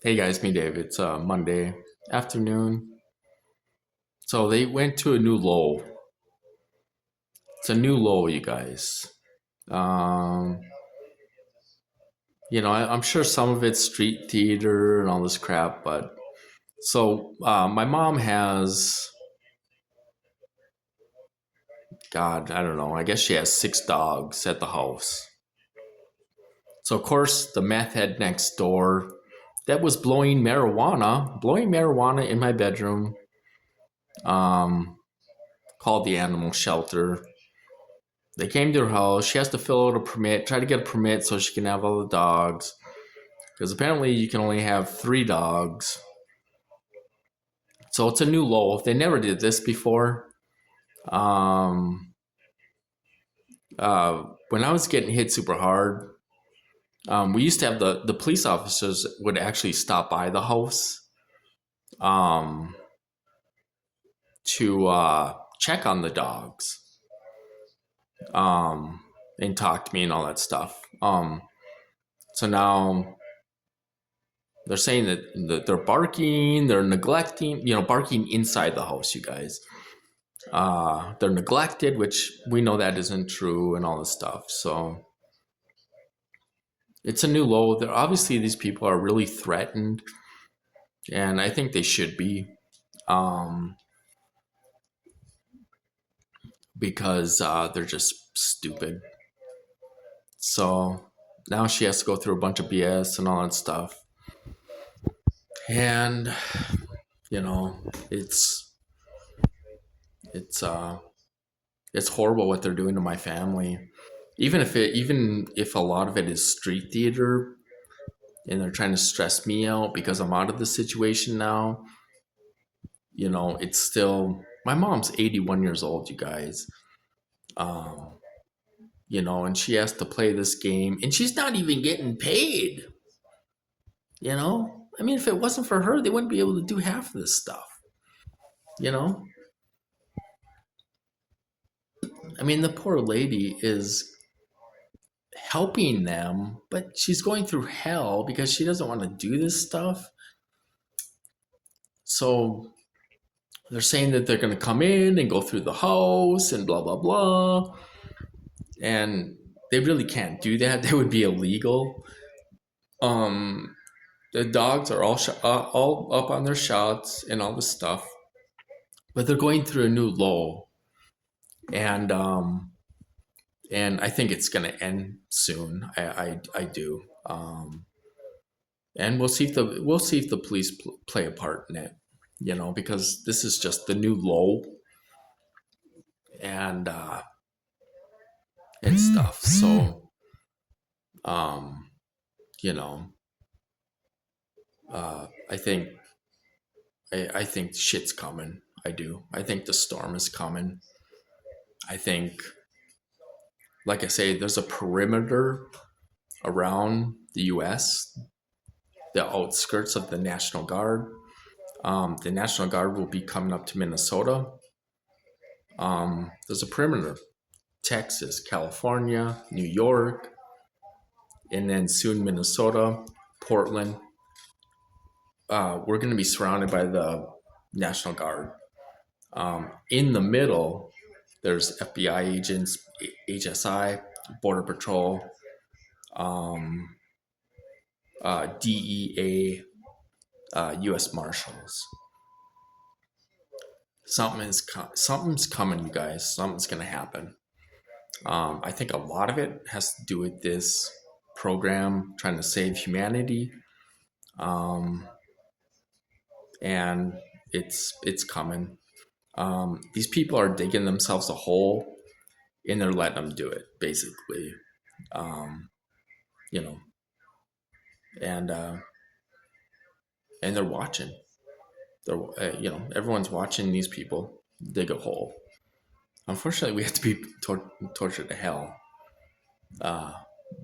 Hey guys, me Dave. It's Monday afternoon. So they went to a new low. It's a new low, you guys. Um, I'm sure some of it's street theater and all this crap, but my mom has, God, I don't know. I guess she has six dogs at the house. So of course the meth head next door that was blowing marijuana in my bedroom. Um, Called the animal shelter. They came to her house. She has to fill out a permit, try to get a permit so she can have all the dogs. Because apparently you can only have three dogs. So it's a new low. They never did this before. Um, when I was getting hit super hard, we used to have the police officers would actually stop by the house um, to check on the dogs um, and talk to me and all that stuff. So now they're saying that they're barking, they're neglecting, barking inside the house, you guys. They're neglected, which we know that isn't true and all this stuff. So it's a new low. They're, obviously, these people are really threatened, and I think they should be um, because they're just stupid. So now she has to go through a bunch of BS and all that stuff. And, you know, it's it's horrible what they're doing to my family. Even if a lot of it is street theater and they're trying to stress me out because I'm out of the situation now, it's still my mom's 81 years old, you guys. Um, and she has to play this game and she's not even getting paid. I mean, if it wasn't for her, they wouldn't be able to do half of this stuff. You know, I mean, the poor lady is helping them, but she's going through hell because she doesn't want to do this stuff. So they're saying that they're going to come in and go through the house and blah, blah, blah. And they really can't do that. That would be illegal. Um, the dogs are all up on their shots and all this stuff, but they're going through a new low, and I think it's going to end soon. I do. And we'll see if the police play a part in it, because this is just the new low and stuff. So, um, you know, I think I think shit's coming. I do. I think the storm is coming. I think, like I say, there's a perimeter around the U.S., the outskirts of the National Guard. The National Guard will be coming up to Minnesota. There's a perimeter. Texas, California, New York, and then soon Minnesota, Portland. We're going to be surrounded by the National Guard. In the middle, there's FBI agents, HSI, Border Patrol, DEA, U.S. Marshals. Something's coming, you guys. Something's going to happen. I think a lot of it has to do with this program trying to save humanity, and it's coming. These people are digging themselves a hole, and they're letting them do it, basically. Um, you know, and they're watching. They're everyone's watching these people dig a hole. Unfortunately, we have to be tortured to hell.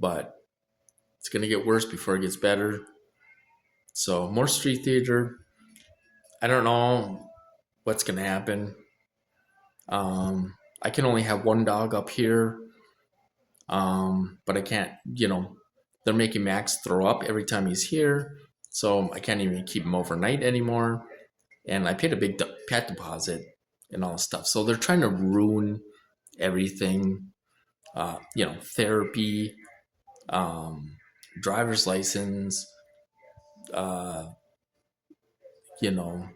But it's gonna get worse before it gets better. So more street theater. I don't know what's gonna happen. I can only have one dog up here, but I can't. They're making Max throw up every time he's here. So I can't even keep them overnight anymore. And I paid a big pet deposit and all this stuff. So they're trying to ruin everything. Therapy, um, driver's license, uh, you know,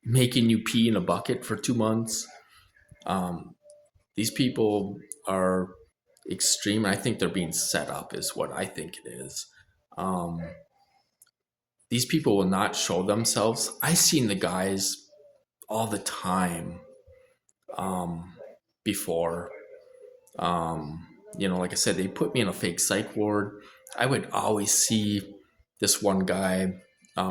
making you pee in a bucket for 2 months. Um, these people are extreme. I think they're being set up, is what I think it is. Um, these people will not show themselves. I seen the guys all the time um, before. Um, like I said, they put me in a fake psych ward. I would always see this one guy.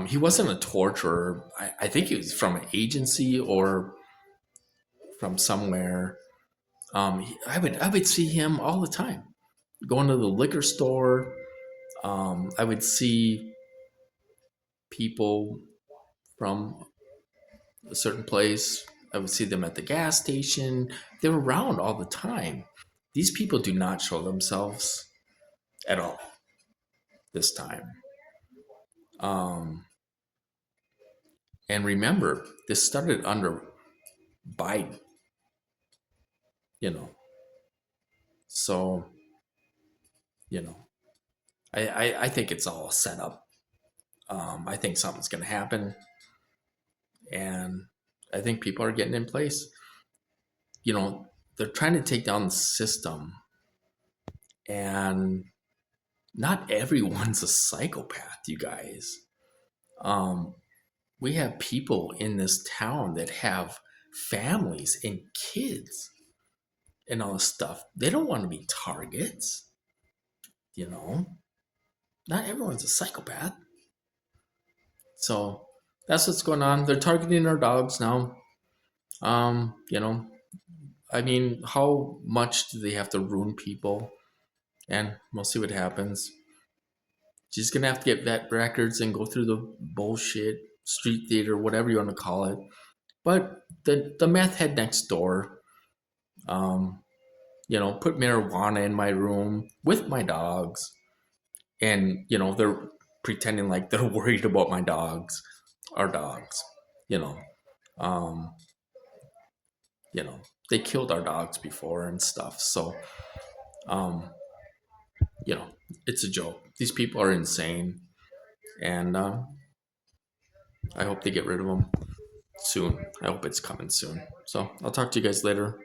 He wasn't a torturer. I think he was from an agency or from somewhere. I would see him all the time going to the liquor store. I would see people from a certain place. I would see them at the gas station. They were around all the time. These people do not show themselves at all this time. Um, and remember, this started under Biden, you know. So, you know, I think it's all set up. I think something's going to happen. And I think people are getting in place. They're trying to take down the system. And not everyone's a psychopath, you guys. Um, we have people in this town that have families and kids and all this stuff. They don't want to be targets, you know. Not everyone's a psychopath. So that's what's going on. They're targeting our dogs now. Um, you know, I mean, how much do they have to ruin people? And we'll see what happens. She's gonna have to get vet records and go through the bullshit street theater, whatever you want to call it. But the meth head next door, um, put marijuana in my room with my dogs, and they're pretending like they're worried about my dogs, our dogs, you know, um, they killed our dogs before and stuff. So, um, you know, it's a joke. These people are insane, and I hope they get rid of them soon. I hope it's coming soon. So I'll talk to you guys later.